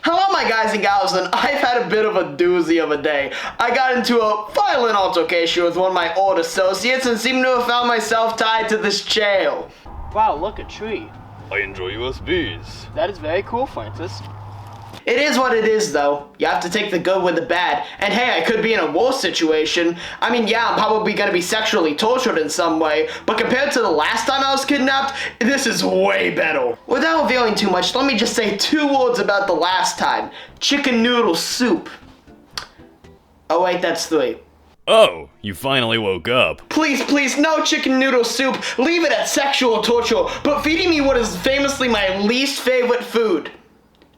Hello my guys and gals, and I've had a bit of a doozy of a day. I got into a violent altercation with one of my old associates and seem to have found myself tied to this chair. Wow, look, a tree. I enjoy USBs. That is very cool, Francis. It is what it is, though. You have to take the good with the bad. And hey, I could be in a war situation. I mean, yeah, I'm probably gonna be sexually tortured in some way, but compared to the last time I was kidnapped, this is way better. Without revealing too much, let me just say 2 words about the last time. Chicken noodle soup. Oh wait, that's 3. Oh, you finally woke up. Please, please, no chicken noodle soup. Leave it at sexual torture, but feeding me what is famously my least favorite food.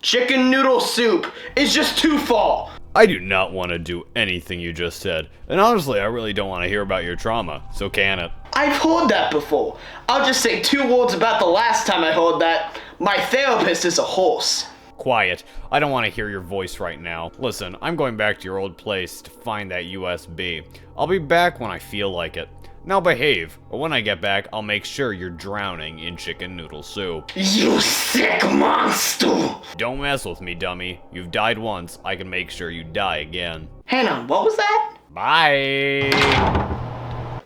Chicken noodle soup is just too far. I do not want to do anything you just said. And honestly, I really don't want to hear about your trauma, so can it? I've heard that before. I'll just say 2 words about the last time I heard that. My therapist is a horse. Quiet. I don't want to hear your voice right now. Listen, I'm going back to your old place to find that USB. I'll be back when I feel like it. Now behave, or when I get back, I'll make sure you're drowning in chicken noodle soup. You sick monster! Don't mess with me, dummy. You've died once, I can make sure you die again. Hang on, what was that? Bye!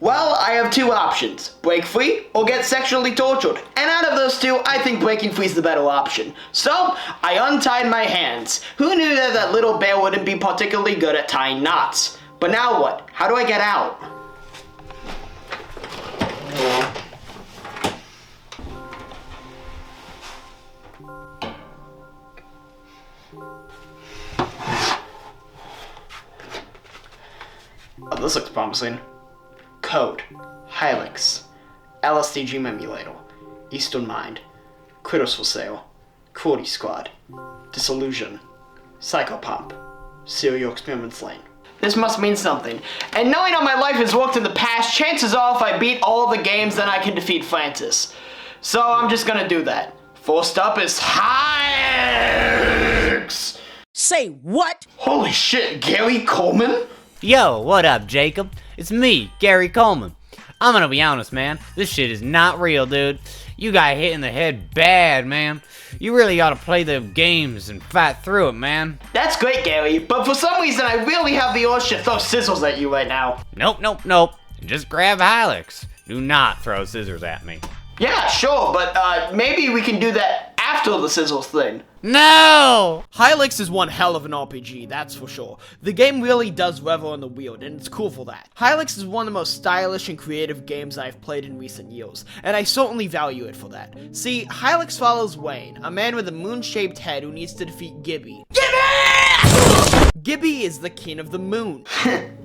Well, I have 2 options. Break free or get sexually tortured. And out of those 2, I think breaking free is the better option. So, I untied my hands. Who knew that that little bear wouldn't be particularly good at tying knots? But now what? How do I get out? Oh, this looks promising. Code. Hilux. LSD Dream Emulator. Eastern Mind. Critters for Sale. Cruelty Squad. Disillusion. Psychopomp. Serial Experiments Lane. This must mean something. And knowing how my life has worked in the past, chances are if I beat all the games, then I can defeat Francis. So I'm just gonna do that. First up is Hilux! Say what? Holy shit, Gary Coleman? Yo, what up, Jacob? It's me, Gary Coleman. I'm gonna be honest, man. This shit is not real, dude. You got hit in the head bad, man. You really gotta play the games and fight through it, man. That's great, Gary, but for some reason I really have the urge to throw scissors at you right now. Nope. Just grab Hilux. Do not throw scissors at me. Yeah, sure, but maybe we can do that after the scissors thing. No! Hilux is one hell of an RPG, that's for sure. The game really does revel in the weird, and it's cool for that. Hilux is one of the most stylish and creative games I've played in recent years, and I certainly value it for that. See, Hilux follows Wayne, a man with a moon-shaped head who needs to defeat Gibby. Gibby is the king of the moon.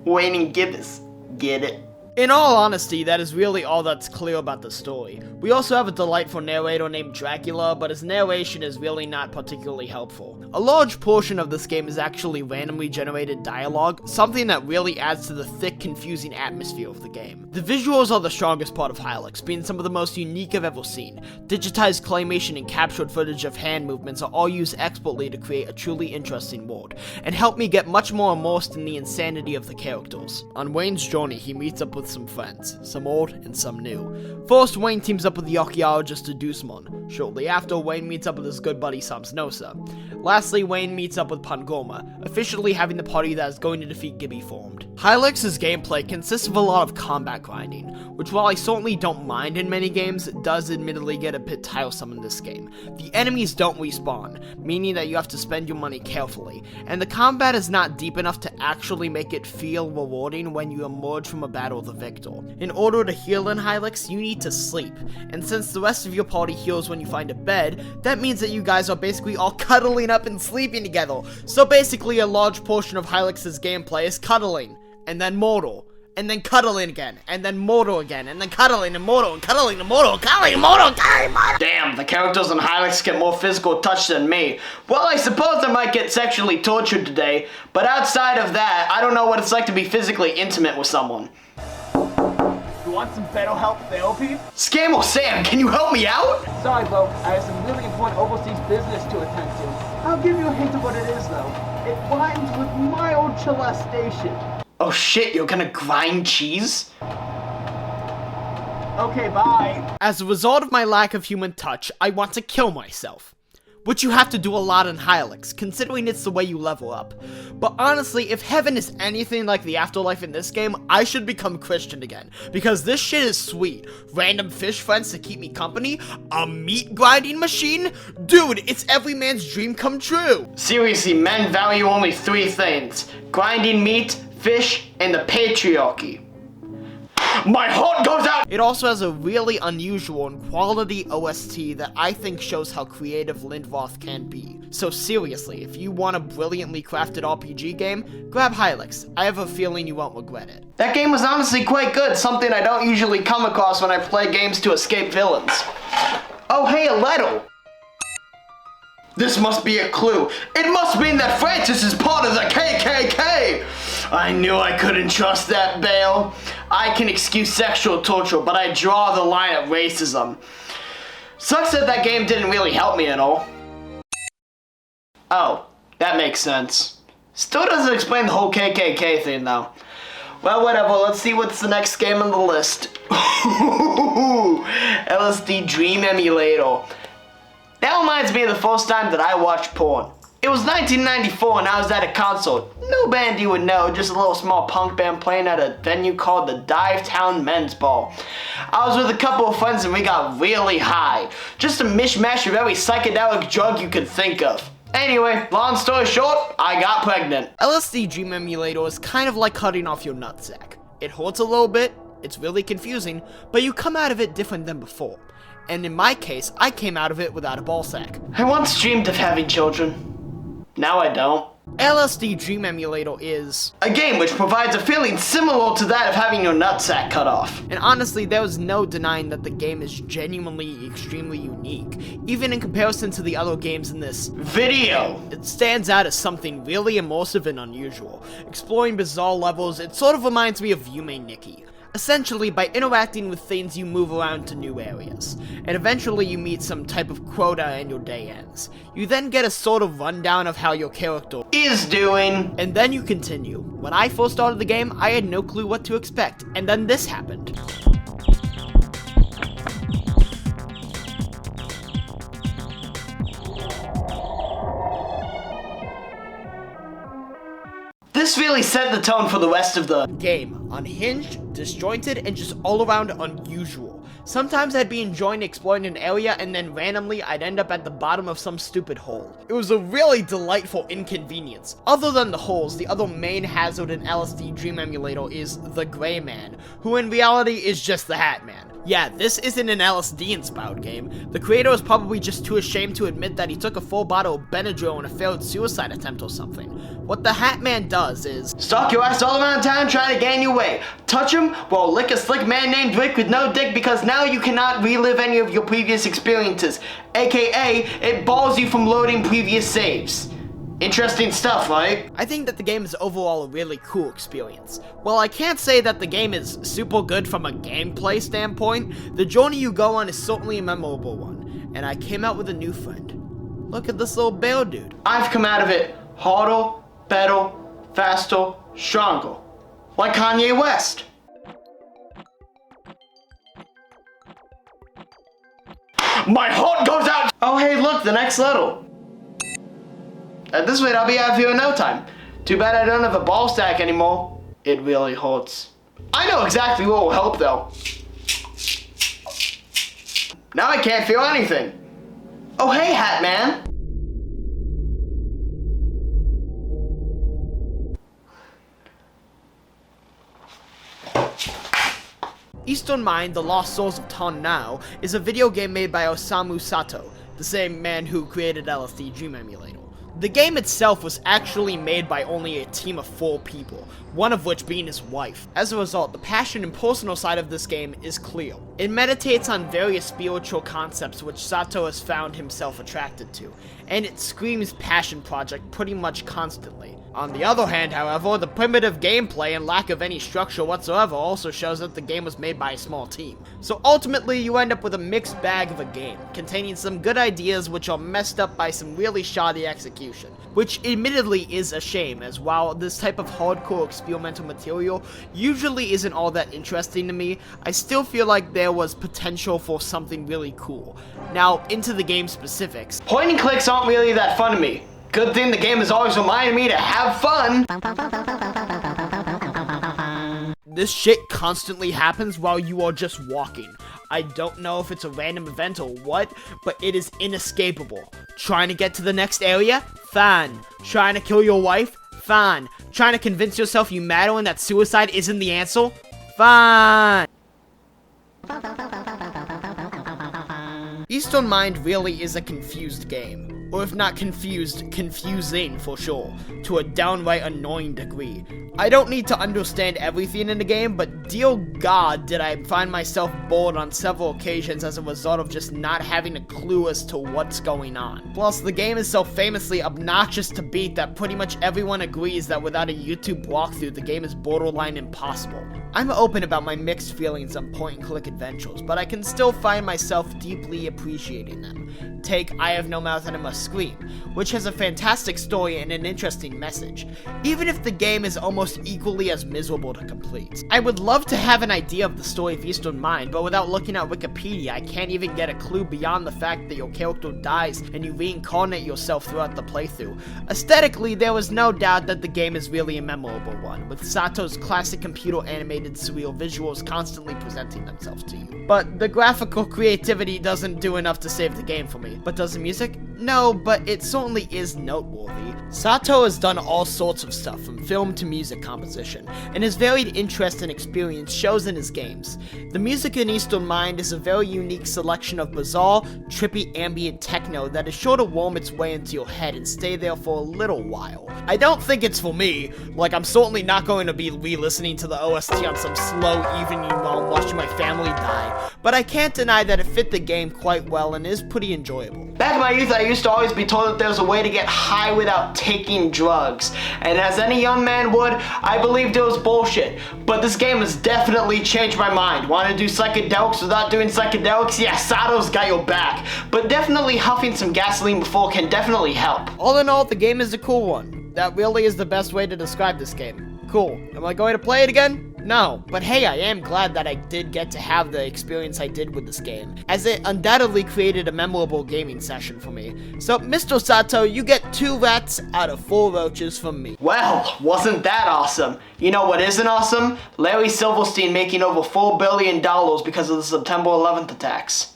Wayne and Gibbous. Get it? In all honesty, that is really all that's clear about the story. We also have a delightful narrator named Dracula, but his narration is really not particularly helpful. A large portion of this game is actually randomly generated dialogue, something that really adds to the thick, confusing atmosphere of the game. The visuals are the strongest part of Hilux, being some of the most unique I've ever seen. Digitized claymation and captured footage of hand movements are all used expertly to create a truly interesting world, and help me get much more immersed in the insanity of the characters. On Wayne's journey, he meets up with some friends, some old and some new. First, Wayne teams up with the archaeologist Dusman. Shortly after, Wayne meets up with his good buddy Samsnosa. Lastly, Wayne meets up with Pangoma, officially having the party that is going to defeat Gibby formed. Hilux's gameplay consists of a lot of combat grinding, which while I certainly don't mind in many games, it does admittedly get a bit tiresome in this game. The enemies don't respawn, meaning that you have to spend your money carefully, and the combat is not deep enough to actually make it feel rewarding when you emerge from a battle the victor. In order to heal in Hilux, you need to sleep, and since the rest of your party heals when you find a bed, that means that you guys are basically all cuddling up and sleeping together. So basically a large portion of Hilux's gameplay is cuddling, and then mortal, and then cuddling again, and then mortal again, and then cuddling and mortal, and cuddling and mortal, and cuddling and mortal, and cuddling and mortal. Damn, the characters in Hilux get more physical touch than me. Well, I suppose I might get sexually tortured today, but outside of that, I don't know what it's like to be physically intimate with someone. Want some better help therapy? Scammer Sam, can you help me out? Sorry, bro. I have some really important overseas business to attend to. I'll give you a hint of what it is, though. It rhymes with mild molestation. Oh shit, you're gonna grind cheese? Okay, bye. As a result of my lack of human touch, I want to kill myself. which you have to do a lot in Hylix, considering it's the way you level up. But honestly, if heaven is anything like the afterlife in this game, I should become Christian again, because this shit is sweet. Random fish friends to keep me company, a meat grinding machine? Dude, it's every man's dream come true! Seriously, men value only 3 things: grinding meat, fish, and the patriarchy. My heart goes out! It also has a really unusual and quality OST that I think shows how creative Lindroth can be. So seriously, if you want a brilliantly crafted RPG game, grab Hylix. I have a feeling you won't regret it. That game was honestly quite good, something I don't usually come across when I play games to escape villains. Oh hey, a letter! This must be a clue. It must mean that Francis is part of the KKK! I knew I couldn't trust that Bale. I can excuse sexual torture, but I draw the line at racism. Sucks that that game didn't really help me at all. Oh, that makes sense. Still doesn't explain the whole KKK thing though. Well, whatever, let's see what's the next game on the list. LSD Dream Emulator. That reminds me of the first time that I watched porn. It was 1994 and I was at a concert. No band you would know, just a little small punk band playing at a venue called the Divetown Men's Ball. I was with a couple of friends and we got really high. Just a mishmash of every psychedelic drug you could think of. Anyway, long story short, I got pregnant. LSD Dream Emulator is kind of like cutting off your nutsack. It hurts a little bit, it's really confusing, but you come out of it different than before. And in my case, I came out of it without a ball sack. I once dreamed of having children. Now I don't. LSD Dream Emulator is a game which provides a feeling similar to that of having your nutsack cut off. And honestly, there is no denying that the game is genuinely extremely unique, even in comparison to the other games in this video. It stands out as something really immersive and unusual. Exploring bizarre levels, it sort of reminds me of Yume Nikki. Essentially, by interacting with things, you move around to new areas, and eventually you meet some type of quota and your day ends. You then get a sort of rundown of how your character is doing, and then you continue. When I first started the game, I had no clue what to expect, and then this happened. This really set the tone for the rest of the game. Unhinged, disjointed, and just all around unusual. Sometimes I'd be enjoying exploring an area and then randomly I'd end up at the bottom of some stupid hole. It was a really delightful inconvenience. Other than the holes, the other main hazard in LSD Dream Emulator is the Gray Man, who in reality is just the Hat Man. Yeah, this isn't an LSD-inspired game. The creator is probably just too ashamed to admit that he took a full bottle of Benadryl in a failed suicide attempt or something. What the Hat Man does is stalk your ass all around town trying to gain your way. Touch him, well, lick a slick man named Rick with no dick because now you cannot relive any of your previous experiences. AKA, it balls you from loading previous saves. Interesting stuff, right? I think that the game is overall a really cool experience. While I can't say that the game is super good from a gameplay standpoint, the journey you go on is certainly a memorable one, and I came out with a new friend. Look at this little bear dude. I've come out of it harder, better, faster, stronger. Like Kanye West. My heart goes out! Oh hey, look, the next letter. At this rate, I'll be out of here in no time. Too bad I don't have a ball stack anymore. It really hurts. I know exactly what will help though. Now I can't feel anything. Oh hey, Hat Man. Eastern Mind, The Lost Souls of Now is a video game made by Osamu Sato, the same man who created LSD Dream Emulator. The game itself was actually made by only a team of 4 people, one of which being his wife. As a result, the passion and personal side of this game is clear. It meditates on various spiritual concepts which Sato has found himself attracted to, and it screams passion project pretty much constantly. On the other hand, however, the primitive gameplay and lack of any structure whatsoever also shows that the game was made by a small team. So ultimately, you end up with a mixed bag of a game, containing some good ideas which are messed up by some really shoddy execution. Which admittedly is a shame, as while this type of hardcore experimental material usually isn't all that interesting to me, I still feel like there was potential for something really cool. Now, into the game specifics. Point and clicks aren't really that fun to me. Good thing the game has always reminded me to have fun. This shit constantly happens while you are just walking. I don't know if it's a random event or what, but it is inescapable. Trying to get to the next area? Fine. Trying to kill your wife? Fine. Trying to convince yourself you matter and that suicide isn't the answer? Fine. Eastern Mind really is a confused game. Or if not confused, confusing for sure, to a downright annoying degree. I don't need to understand everything in the game, but dear God did I find myself bored on several occasions as a result of just not having a clue as to what's going on. Plus, the game is so famously obnoxious to beat that pretty much everyone agrees that without a YouTube walkthrough, the game is borderline impossible. I'm open about my mixed feelings on point-and-click adventures, but I can still find myself deeply appreciating them. Take I Have No Mouth and I Must Scream, which has a fantastic story and an interesting message, even if the game is almost equally as miserable to complete. I would love to have an idea of the story of Eastern Mind, but without looking at Wikipedia, I can't even get a clue beyond the fact that your character dies and you reincarnate yourself throughout the playthrough. Aesthetically, there was no doubt that the game is really a memorable one, with Sato's classic computer-animated surreal visuals constantly presenting themselves to you. But the graphical creativity doesn't do enough to save the game for me. But does the music? No, but it certainly is noteworthy. Sato has done all sorts of stuff, from film to music composition, and his varied interest and experience shows in his games. The music in Eastern Mind is a very unique selection of bizarre, trippy ambient techno that is sure to worm its way into your head and stay there for a little while. I don't think it's for me, like I'm certainly not going to be re-listening to the OST on some slow evening while I'm watching my family die, but I can't deny that it fit the game quite well and is pretty enjoyable. Back in my youth, I used to always be told that there was a way to get high without taking drugs. And as any young man would, I believed it was bullshit. But this game has definitely changed my mind. Want to do psychedelics without doing psychedelics? Yeah, Sato's got your back. But definitely huffing some gasoline before can definitely help. All in all, the game is a cool one. That really is the best way to describe this game. Cool. Am I going to play it again? No, but hey, I am glad that I did get to have the experience I did with this game, as it undoubtedly created a memorable gaming session for me. So, Mr. Sato, you get 2 rats out of 4 roaches from me. Well, wasn't that awesome? You know what isn't awesome? Larry Silverstein making over $4 billion because of the September 11th attacks.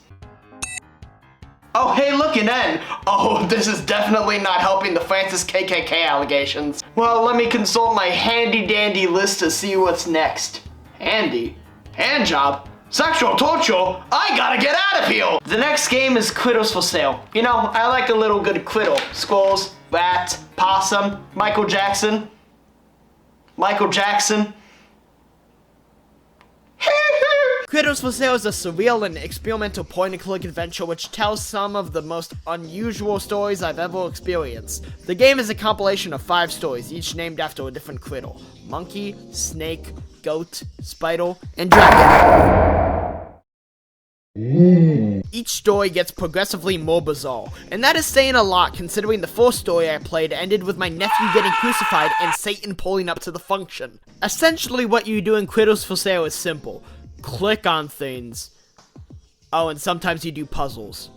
Oh, hey, look, an N. Oh, this is definitely not helping the Francis KKK allegations. Well, let me consult my handy-dandy list to see what's next. Handy? Handjob? Sexual torture? I gotta get out of here! The next game is Critters for Sale. You know, I like a little good critter. Squirrels, rats, possum, Michael Jackson. Critters for Sale is a surreal and experimental point-and-click adventure which tells some of the most unusual stories I've ever experienced. The game is a compilation of 5 stories, each named after a different critter. Monkey, snake, goat, spider, and dragon. Each story gets progressively more bizarre, and that is saying a lot considering the first story I played ended with my nephew getting crucified and Satan pulling up to the function. Essentially what you do in Critters for Sale is simple. Click on things. Oh, and sometimes you do puzzles.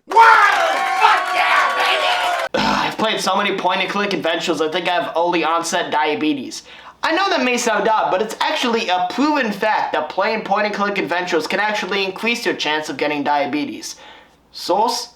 Whoa! Fuck yeah, baby! I've played so many point-and-click adventures, I think I have early onset diabetes. I know that may sound odd, but it's actually a proven fact that playing point-and-click adventures can actually increase your chance of getting diabetes. Source?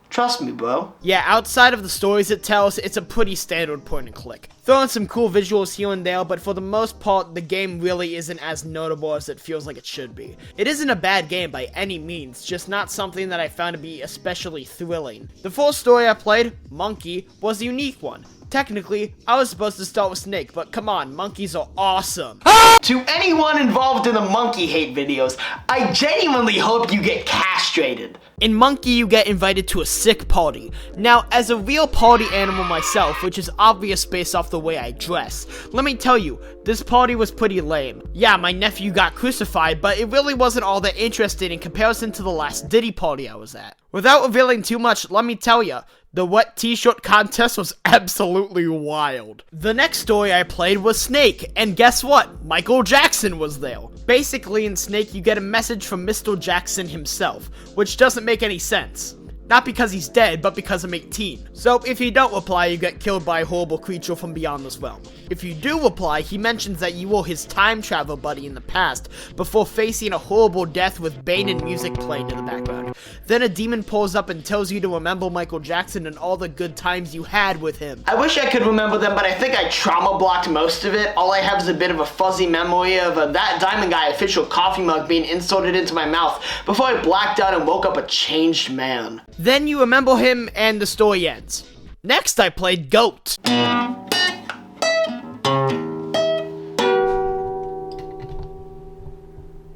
Trust me, bro. Yeah, outside of the stories it tells, it's a pretty standard point-and-click. Throw in some cool visuals here and there, but for the most part, the game really isn't as notable as it feels like it should be. It isn't a bad game by any means, just not something that I found to be especially thrilling. The first story I played, Monkey, was a unique one. technically, I was supposed to start with Snake, but come on, monkeys are awesome. To anyone involved in the monkey hate videos, I genuinely hope you get castrated. In Monkey, you get invited to a sick party. Now, as a real party animal myself, which is obvious based off the way I dress, let me tell you, this party was pretty lame. Yeah, my nephew got crucified, but it really wasn't all that interesting in comparison to the last Diddy party I was at. Without revealing too much, let me tell ya, the wet t-shirt contest was absolutely wild. The next story I played was Snake, and guess what? Michael Jackson was there. Basically, in Snake, you get a message from Mr. Jackson himself, which doesn't make any sense. Not because he's dead, but because I'm 18. So if you don't reply, you get killed by a horrible creature from beyond this realm. If you do reply, he mentions that you were his time travel buddy in the past, before facing a horrible death with Bane and music playing in the background. Then a demon pulls up and tells you to remember Michael Jackson and all the good times you had with him. I wish I could remember them, but I think I trauma blocked most of it. All I have is a bit of a fuzzy memory of That Diamond Guy official coffee mug being inserted into my mouth before I blacked out and woke up a changed man. Then you remember him and the story ends. Next I played Goat.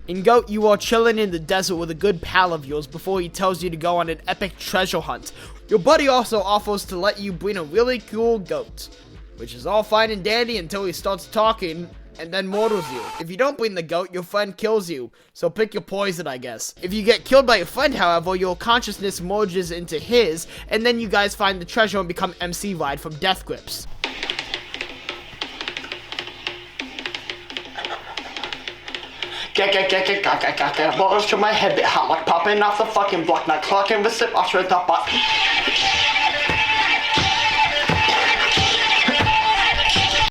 In Goat, you are chilling in the desert with a good pal of yours before he tells you to go on an epic treasure hunt. Your buddy also offers to let you bring a really cool goat, which is all fine and dandy until he starts talking and then murders you. If you don't bring the goat, your friend kills you, so pick your poison, I guess. If you get killed by your friend, however, your consciousness merges into his, and then you guys find the treasure and become MC Ride from Death Grips. Butters to my head, bit hot like popping off the fucking block, not clocking the sip, off the top bot.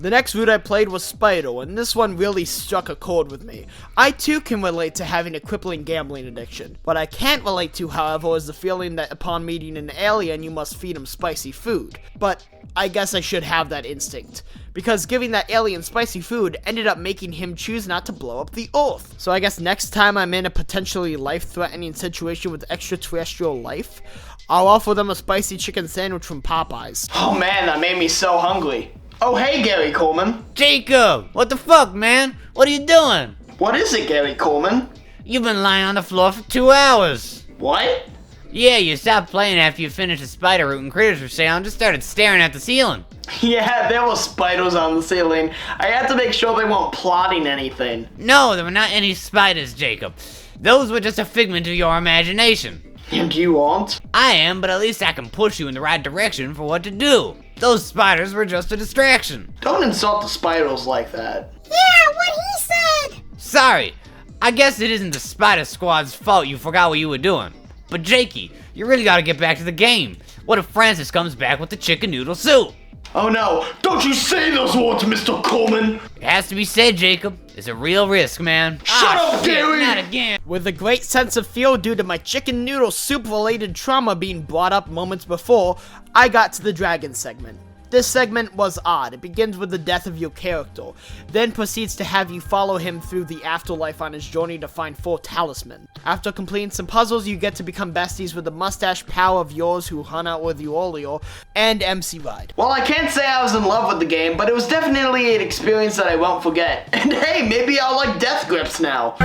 The next route I played was Spider, and this one really struck a chord with me. I too can relate to having a crippling gambling addiction. What I can't relate to, however, is the feeling that upon meeting an alien you must feed him spicy food. But I guess I should have that instinct, because giving that alien spicy food ended up making him choose not to blow up the Earth. So I guess next time I'm in a potentially life-threatening situation with extraterrestrial life, I'll offer them a spicy chicken sandwich from Popeyes. Oh man, that made me so hungry. Oh hey, Gary Coleman. Jacob, what the fuck, man? What are you doing? What is it, Gary Coleman? You've been lying on the floor for 2 hours. What? Yeah, you stopped playing after you finished the spider route and critters were sale and just started staring at the ceiling. Yeah, there were spiders on the ceiling. I had to make sure they weren't plotting anything. No, there were not any spiders, Jacob. Those were just a figment of your imagination. And you aren't? I am, but at least I can push you in the right direction for what to do. Those spiders were just a distraction. Don't insult the spiders like that. Yeah, what he said! Sorry, I guess it isn't the Spider Squad's fault you forgot what you were doing. But Jakey, you really gotta get back to the game. What if Francis comes back with the chicken noodle soup? Oh no, don't you say those words, Mr. Coleman! It has to be said, Jacob. It's a real risk, man. Shut up, shit, Gary! not again. With a great sense of feel due to my chicken noodle soup related trauma being brought up moments before, I got to the dragon segment. This segment was odd. It begins with the death of your character, then proceeds to have you follow him through the afterlife on his journey to find 4 talisman. After completing some puzzles, you get to become besties with the mustache pal of yours who hung out with you earlier, and MC Ride. Well, I can't say I was in love with the game, but it was definitely an experience that I won't forget. And hey, maybe I'll like Death Grips now.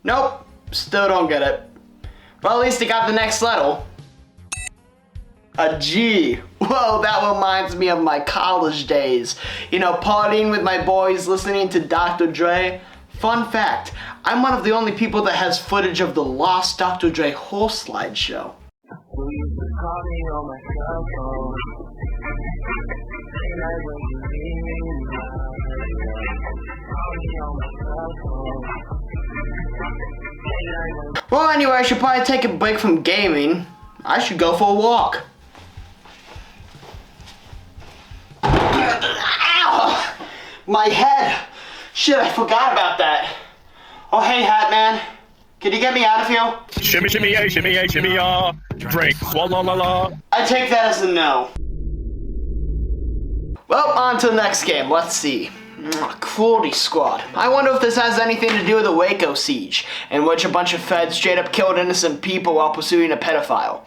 Nope, still don't get it. Well, at least I got the next letter. A G. Whoa, that reminds me of my college days. You know, partying with my boys, listening to Dr. Dre. Fun fact, I'm one of the only people that has footage of the lost Dr. Dre horse slide show. Well, anyway, I should probably take a break from gaming. I should go for a walk. Ow! My head! Shit, I forgot about that. Oh, hey, Hat Man. Can you get me out of here? Shimmy, shimmy, shimmy, shimmy, drink, swallow, la, la. I take that as a no. Well, on to the next game. Let's see. Cruelty Squad. I wonder if this has anything to do with the Waco siege, in which a bunch of feds straight up killed innocent people while pursuing a pedophile.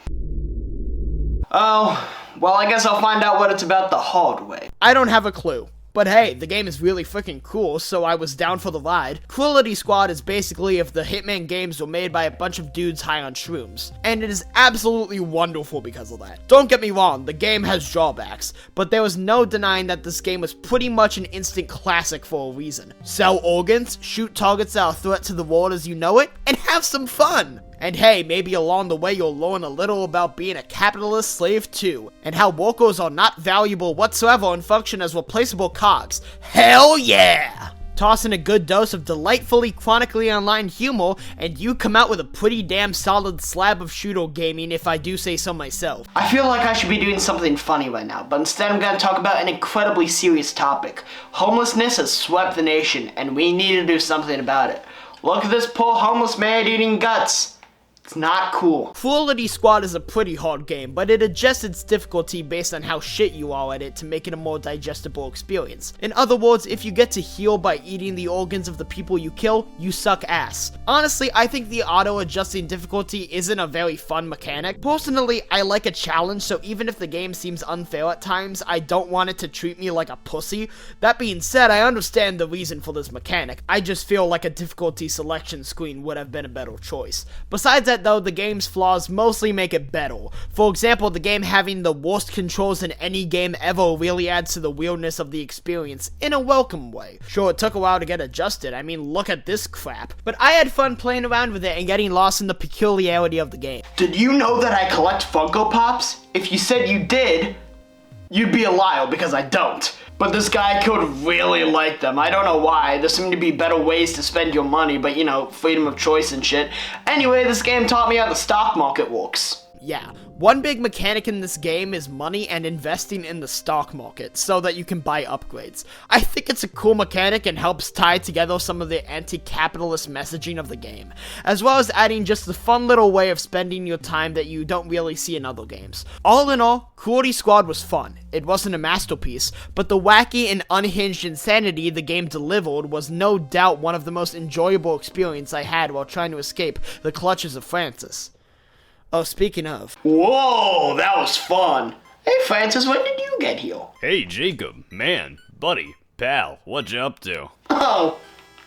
Oh, well, I guess I'll find out what it's about the hard way. I don't have a clue. But hey, the game is really freaking cool, so I was down for the ride. Quality Squad is basically if the Hitman games were made by a bunch of dudes high on shrooms. And it is absolutely wonderful because of that. Don't get me wrong, the game has drawbacks, but there was no denying that this game was pretty much an instant classic for a reason. Sell organs, shoot targets that are a threat to the world as you know it, and have some fun! And hey, maybe along the way you'll learn a little about being a capitalist slave too, and how workers are not valuable whatsoever and function as replaceable cogs. Hell yeah! Toss in a good dose of delightfully chronically online humor, and you come out with a pretty damn solid slab of shooter gaming if I do say so myself. I feel like I should be doing something funny right now, but instead I'm going to talk about an incredibly serious topic. Homelessness has swept the nation, and we need to do something about it. Look at this poor homeless man eating guts. It's not cool. Quality Squad is a pretty hard game, but it adjusts its difficulty based on how shit you are at it to make it a more digestible experience. In other words, if you get to heal by eating the organs of the people you kill, you suck ass. Honestly, I think the auto-adjusting difficulty isn't a very fun mechanic. Personally, I like a challenge, so even if the game seems unfair at times, I don't want it to treat me like a pussy. That being said, I understand the reason for this mechanic. I just feel like a difficulty selection screen would have been a better choice. Besides that though, the game's flaws mostly make it better. For example, the game having the worst controls in any game ever really adds to the weirdness of the experience in a welcome way. Sure, it took a while to get adjusted, I mean look at this crap. But I had fun playing around with it and getting lost in the peculiarity of the game. Did you know that I collect Funko Pops? If you said you did, you'd be a liar because I don't. But this guy could really like them. I don't know why. There seem to be better ways to spend your money, but you know, freedom of choice and shit. Anyway, this game taught me how the stock market works. Yeah, one big mechanic in this game is money and investing in the stock market so that you can buy upgrades. I think it's a cool mechanic and helps tie together some of the anti-capitalist messaging of the game, as well as adding just a fun little way of spending your time that you don't really see in other games. All in all, Quality Squad was fun. It wasn't a masterpiece, but the wacky and unhinged insanity the game delivered was no doubt one of the most enjoyable experiences I had while trying to escape the clutches of Francis. Oh, speaking of. Whoa, that was fun. Hey Francis, when did you get here? Hey, Jacob. Man, buddy, pal, what you up to? Oh,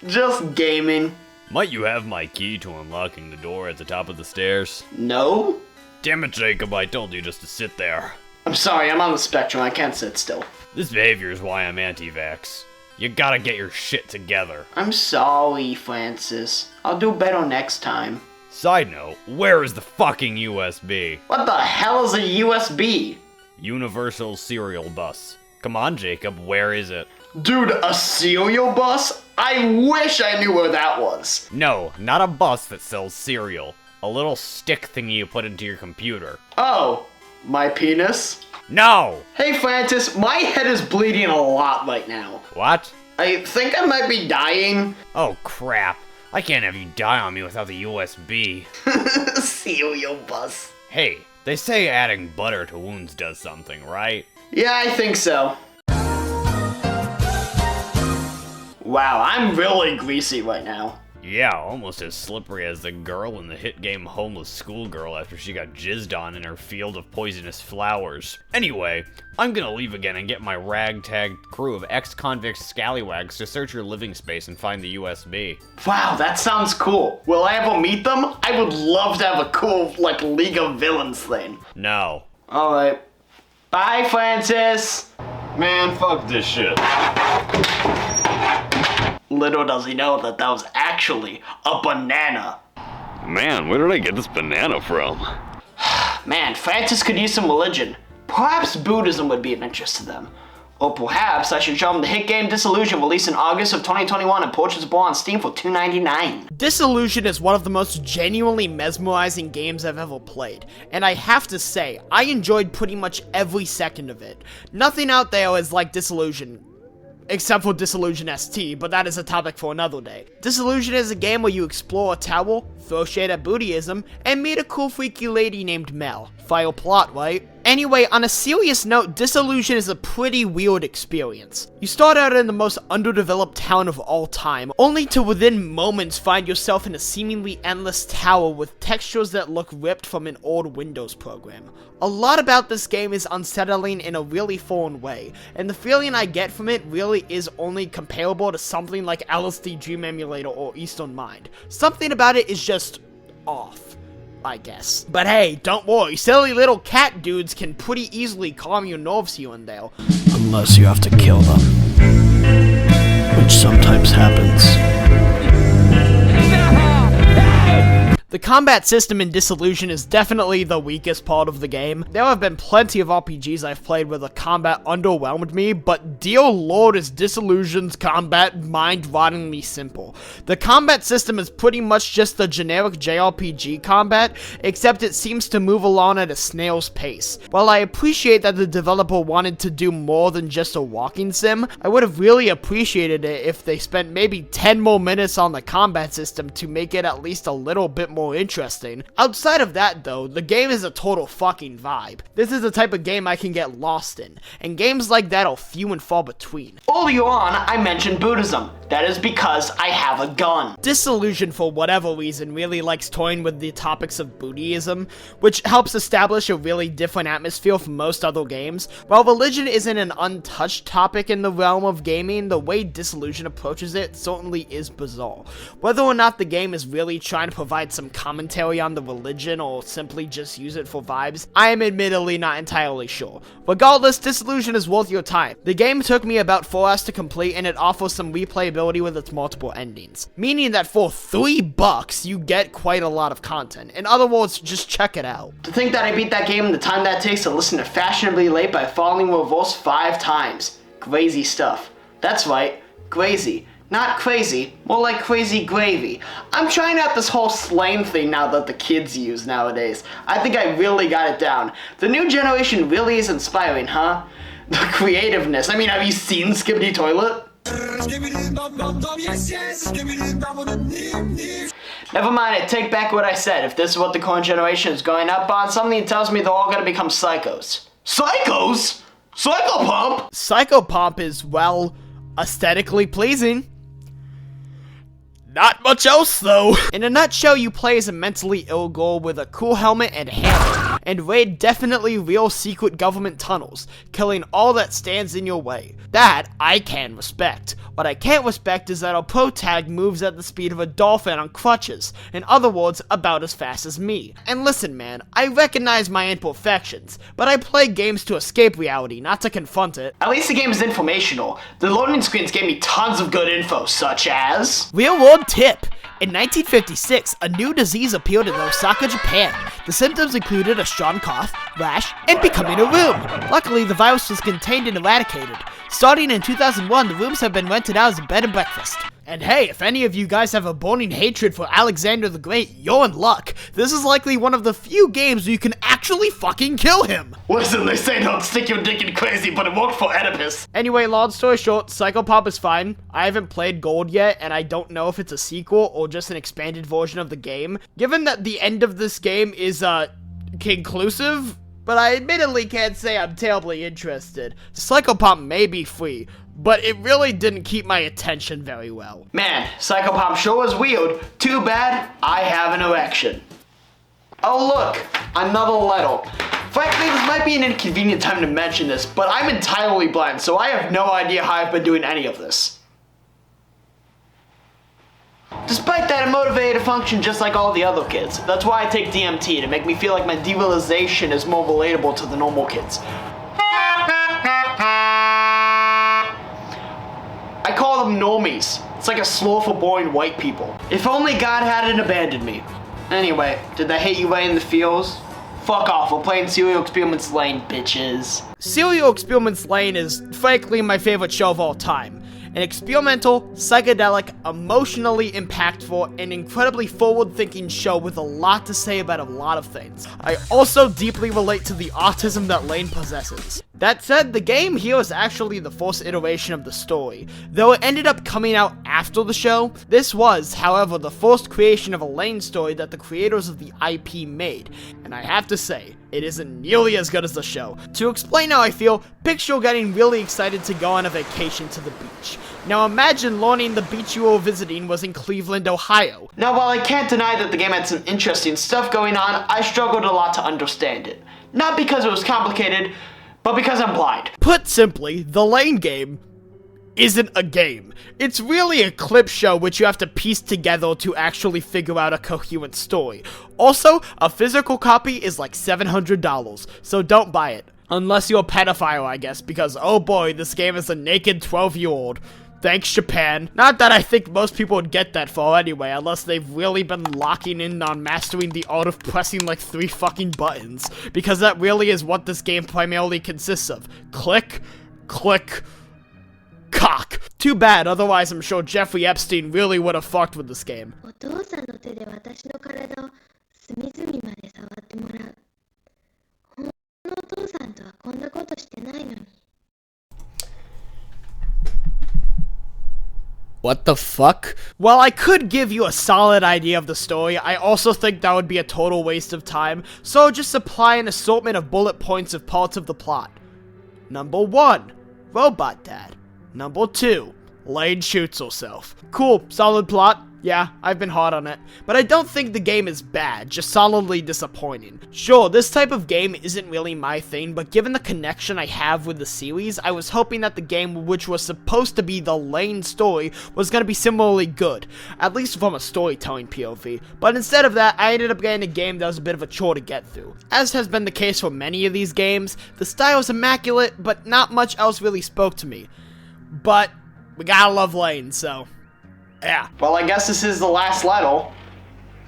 just gaming. Might you have my key to unlocking the door at the top of the stairs? No? Damn it, Jacob, I told you just to sit there. I'm sorry, I'm on the spectrum, I can't sit still. This behavior is why I'm anti-vax. You gotta get your shit together. I'm sorry, Francis. I'll do better next time. Side note, where is the fucking USB? What the hell is a USB? Universal Serial Bus. Come on, Jacob, where is it? Dude, a cereal bus? I wish I knew where that was. No, not a bus that sells cereal. A little stick thingy you put into your computer. Oh, my penis? No! Hey Francis, my head is bleeding a lot right now. What? I think I might be dying. Oh crap. I can't have you die on me without the USB. Cereal bus. Hey, they say adding butter to wounds does something, right? Yeah, I think so. Wow, I'm really greasy right now. Yeah, almost as slippery as the girl in the hit game Homeless Schoolgirl after she got jizzed on in her field of poisonous flowers. Anyway, I'm gonna leave again and get my ragtag crew of ex-convict scallywags to search your living space and find the USB. Wow, that sounds cool. Will I ever meet them? I would love to have a cool, like, League of Villains thing. No. Alright. Bye, Francis! Man, fuck this shit. Little does he know that that was actually a banana. Man, where did I get this banana from? Man, Francis could use some religion. Perhaps Buddhism would be of interest to them. Or perhaps I should show them the hit game Disillusion, released in August of 2021 and purchasable on Steam for $2.99. Disillusion is one of the most genuinely mesmerizing games I've ever played, and I have to say, I enjoyed pretty much every second of it. Nothing out there is like Disillusion. Except for Disillusion ST, but that is a topic for another day. Disillusion is a game where you explore a tower, throw shade at Buddhism, and meet a cool freaky lady named Mel. File plot, right? Anyway, on a serious note, Disillusion is a pretty weird experience. You start out in the most underdeveloped town of all time, only to within moments find yourself in a seemingly endless tower with textures that look ripped from an old Windows program. A lot about this game is unsettling in a really foreign way, and the feeling I get from it really is only comparable to something like LSD Dream Emulator or Eastern Mind. Something about it is just off, I guess. But hey, don't worry, silly little cat dudes can pretty easily calm your nerves here and there. Unless you have to kill them. Which sometimes happens. The combat system in Disillusion is definitely the weakest part of the game. There have been plenty of RPGs I've played where the combat underwhelmed me, but dear lord is Disillusion's combat mind-rottingly simple. The combat system is pretty much just the generic JRPG combat, except it seems to move along at a snail's pace. While I appreciate that the developer wanted to do more than just a walking sim, I would have really appreciated it if they spent maybe 10 more minutes on the combat system to make it at least a little bit more interesting. Outside of that though, the game is a total fucking vibe. This is the type of game I can get lost in, and games like that are few and far between. Earlier on, I mentioned Buddhism. That is because I have a gun. Disillusion, for whatever reason, really likes toying with the topics of Buddhism, which helps establish a really different atmosphere from most other games. While religion isn't an untouched topic in the realm of gaming, the way Disillusion approaches it certainly is bizarre. Whether or not the game is really trying to provide some commentary on the religion or simply just use it for vibes, I am admittedly not entirely sure. Regardless, Disillusion is worth your time. The game took me about 4 hours to complete, and it offers some replayability with its multiple endings, meaning that for $3 you get quite a lot of content. In other words, just check it out. To think that I beat that game in the time that takes to listen to Fashionably Late by Falling Reverse 5 times. Crazy stuff. That's right, crazy. Not crazy, more like crazy gravy. I'm trying out this whole slang thing now that the kids use nowadays. I think I really got it down. The new generation really is inspiring, huh? The creativeness. I mean, have you seen Skibbity Toilet? Never mind, I take back what I said. If this is what the current generation is going up on, something tells me they're all gonna become psychos. Psychos? Psychopomp? Psychopomp is, well, aesthetically pleasing. Not much else, though. In a nutshell, you play as a mentally ill girl with a cool helmet and hammer, and raid definitely real secret government tunnels, killing all that stands in your way. That I can respect. What I can't respect is that our pro tag moves at the speed of a dolphin on crutches. In other words, about as fast as me. And listen, man, I recognize my imperfections, but I play games to escape reality, not to confront it. At least the game is informational. The loading screens gave me tons of good info, such as... Real world tip. In 1956, a new disease appeared in Osaka, Japan. The symptoms included a strong cough, rash, and becoming a room. Luckily, the virus was contained and eradicated. Starting in 2001, the rooms have been rented out as a bed and breakfast. And hey, if any of you guys have a burning hatred for Alexander the Great, you're in luck. This is likely one of the few games where you can actually fucking kill him. Listen, they say don't stick your dick in crazy, but it worked for Oedipus. Anyway, long story short, Psychopomp is fine. I haven't played Gold yet, and I don't know if it's a sequel or just an expanded version of the game. Given that the end of this game is, conclusive, but I admittedly can't say I'm terribly interested. Psychopomp may be free, but it really didn't keep my attention very well. Man, Psychopomp sure was weird. Too bad I have an erection. Oh look, another letter. Frankly, this might be an inconvenient time to mention this, but I'm entirely blind, so I have no idea how I've been doing any of this. Despite that, I'm motivated to function just like all the other kids. That's why I take DMT, to make me feel like my derealization is more relatable to the normal kids. I call them normies. It's like a slur for boring white people. If only God hadn't abandoned me. Anyway, did that hit you right in the feels? Fuck off, we're playing Serial Experiments Lane, bitches. Serial Experiments Lane is, frankly, my favorite show of all time. An experimental, psychedelic, emotionally impactful, and incredibly forward-thinking show with a lot to say about a lot of things. I also deeply relate to the autism that Lane possesses. That said, the game here is actually the first iteration of the story. Though it ended up coming out after the show, this was, however, the first creation of a Lane story that the creators of the IP made, and I have to say, it isn't nearly as good as the show. To explain how I feel, picture getting really excited to go on a vacation to the beach. Now imagine learning the beach you were visiting was in Cleveland, Ohio. Now, while I can't deny that the game had some interesting stuff going on, I struggled a lot to understand it. Not because it was complicated, but because I'm blind. Put simply, the Lane game isn't a game. It's really a clip show which you have to piece together to actually figure out a coherent story. Also, a physical copy is like $700, so don't buy it. Unless you're a pedophile, I guess, because oh boy, this game is a naked 12-year-old. Thanks, Japan. Not that I think most people would get that far anyway, unless they've really been locking in on mastering the art of pressing like 3 fucking buttons. Because that really is what this game primarily consists of. Click, click, cock. Too bad, otherwise I'm sure Jeffrey Epstein really would have fucked with this game. お父さんの手で私の体を隅々まで触ってもらう。本当のお父さんとはこんなことしてないのに。What the fuck? While I could give you a solid idea of the story, I also think that would be a total waste of time, so I'll just supply an assortment of bullet points of parts of the plot. Number 1. Robot Dad. Number 2. Lane shoots herself. Cool, solid plot. Yeah, I've been hard on it. But I don't think the game is bad, just solidly disappointing. Sure, this type of game isn't really my thing, but given the connection I have with the series, I was hoping that the game, which was supposed to be the Lane story, was gonna be similarly good. At least from a storytelling POV. But instead of that, I ended up getting a game that was a bit of a chore to get through. As has been the case for many of these games, the style is immaculate, but not much else really spoke to me. But we gotta love Lane, so yeah. Well, I guess this is the last letter.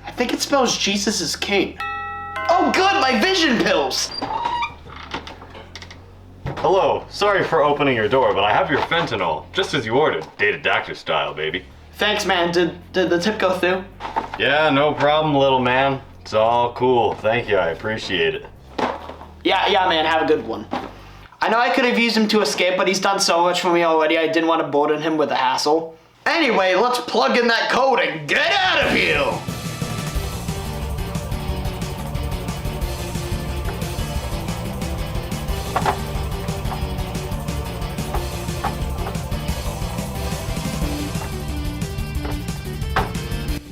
I think it spells Jesus is king. Oh good, my vision pills! Hello, sorry for opening your door, but I have your fentanyl, just as you ordered, dated doctor style, baby. Thanks, man. Did the tip go through? Yeah, no problem, little man. It's all cool. Thank you, I appreciate it. Yeah, man, have a good one. I know I could have used him to escape, but he's done so much for me already, I didn't want to burden him with a hassle. Anyway, let's plug in that code and get out of here!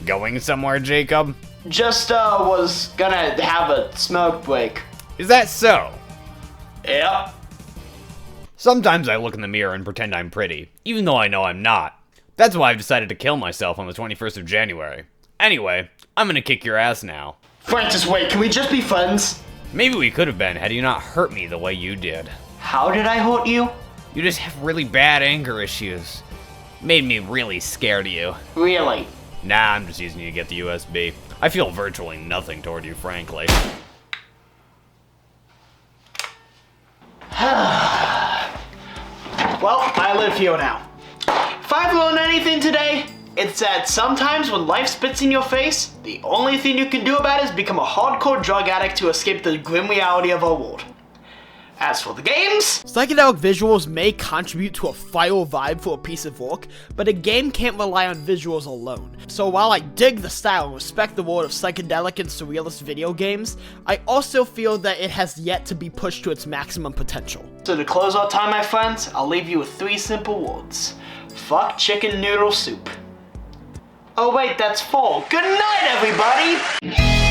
Going somewhere, Jacob? Just, was gonna have a smoke break. Is that so? Yeah. Sometimes I look in the mirror and pretend I'm pretty, even though I know I'm not. That's why I've decided to kill myself on the 21st of January. Anyway, I'm gonna kick your ass now. Francis, wait, can we just be friends? Maybe we could have been had you not hurt me the way you did. How did I hurt you? You just have really bad anger issues. Made me really scared of you. Really? Nah, I'm just using you to get the USB. I feel virtually nothing toward you, frankly. Well, I live here now. If I've learned anything today, it's that sometimes when life spits in your face, the only thing you can do about it is become a hardcore drug addict to escape the grim reality of our world. As for the games, psychedelic visuals may contribute to a viral vibe for a piece of work, but a game can't rely on visuals alone. So while I dig the style and respect the world of psychedelic and surrealist video games, I also feel that it has yet to be pushed to its maximum potential. So to close our time, my friends, I'll leave you with 3 simple words. Fuck chicken noodle soup. Oh wait, that's 4. Good night, everybody!